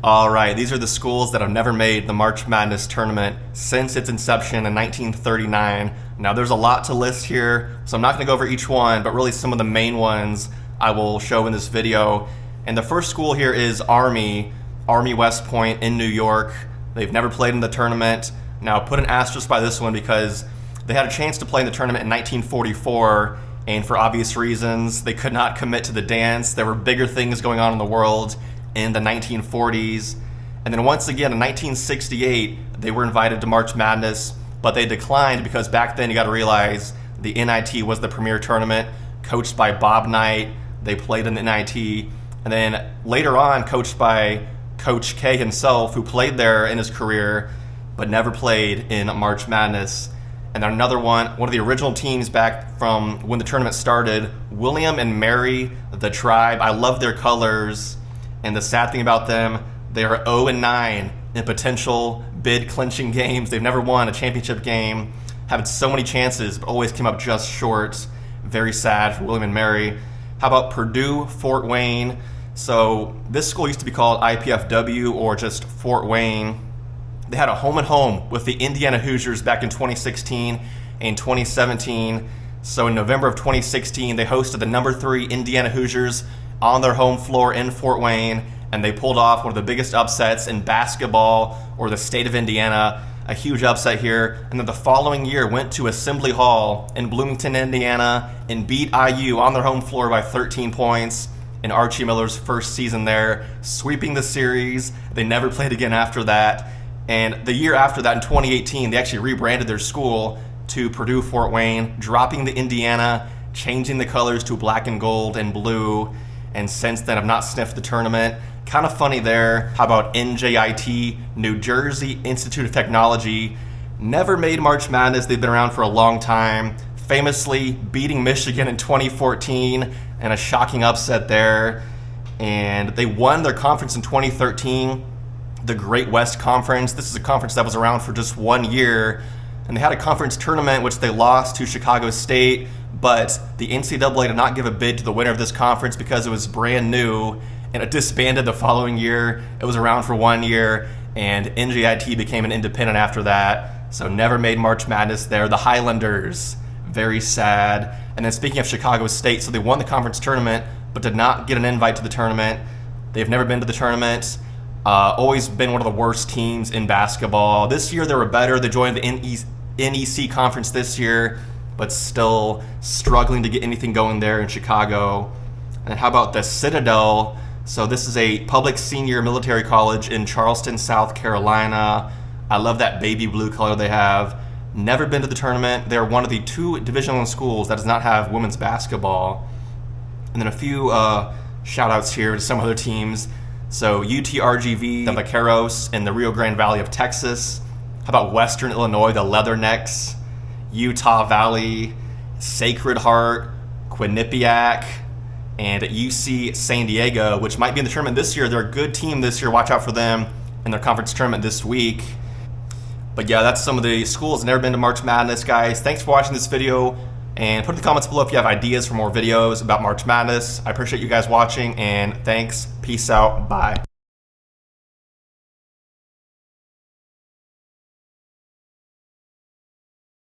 All right, these are the schools that have never made the March Madness tournament since its inception in 1939. Now, there's a lot to list here, so I'm not going to go over each one, but really some of the main ones I will show in this video. And the first school here is Army West Point in New York. They've never played in the tournament. Now, put an asterisk by this one because they had a chance to play in the tournament in 1944, and for obvious reasons, they could not commit to the dance. There were bigger things going on in the world in the 1940s. And then once again in 1968, they were invited to March Madness, but they declined because back then you got to realize the NIT was the premier tournament, coached by Bob Knight. They played in the NIT. And then later on, coached by Coach K himself, who played there in his career, but never played in March Madness. And then another one of the original teams back from when the tournament started, William and Mary, the Tribe. I love their colors. And the sad thing about them, they are 0-9 in potential bid clinching games. They've never won a championship game, had so many chances, but always came up just short. Very sad for William and Mary. How about Purdue, Fort Wayne? So this school used to be called IPFW or just Fort Wayne. They had a home-and-home with the Indiana Hoosiers back in 2016 and 2017. So in November of 2016, they hosted the number 3 Indiana Hoosiers on their home floor in Fort Wayne, and they pulled off one of the biggest upsets in basketball or the state of Indiana, a huge upset here. And then the following year went to Assembly Hall in Bloomington, Indiana, and beat IU on their home floor by 13 points in Archie Miller's first season there, sweeping the series. They never played again after that. And the year after that, in 2018, they actually rebranded their school to Purdue Fort Wayne, dropping the Indiana, changing the colors to black and gold and blue. And since then, I've not sniffed the tournament. Kind of funny there. How about NJIT, New Jersey Institute of Technology? Never made March Madness. They've been around for a long time. Famously beating Michigan in 2014 and a shocking upset there. And they won their conference in 2013, the Great West Conference. This is a conference that was around for just 1 year. And they had a conference tournament which they lost to Chicago State. But the NCAA did not give a bid to the winner of this conference because it was brand new, and it disbanded the following year. It was around for 1 year, and NJIT became an independent after that. So never made March Madness there. The Highlanders, very sad. And then speaking of Chicago State, so they won the conference tournament, but did not get an invite to the tournament. They've never been to the tournament. Always been one of the worst teams in basketball. This year they were better. They joined the NEC conference this year, but still struggling to get anything going there in Chicago. And how about the Citadel? So this is a public senior military college in Charleston, South Carolina. I love that baby blue color they have. Never been to the tournament. They're one of the 2 Division I schools that does not have women's basketball. And then a few shout outs here to some other teams. So UTRGV, the Vaqueros in the Rio Grande Valley of Texas. How about Western Illinois, the Leathernecks? Utah Valley, Sacred Heart, Quinnipiac, and UC San Diego, which might be in the tournament this year. They're a good team this year. Watch out for them in their conference tournament this week. But yeah, that's some of the schools that have never been to March Madness, guys. Thanks for watching this video, and put in the comments below if you have ideas for more videos about March Madness. I appreciate you guys watching, and thanks. Peace out. Bye.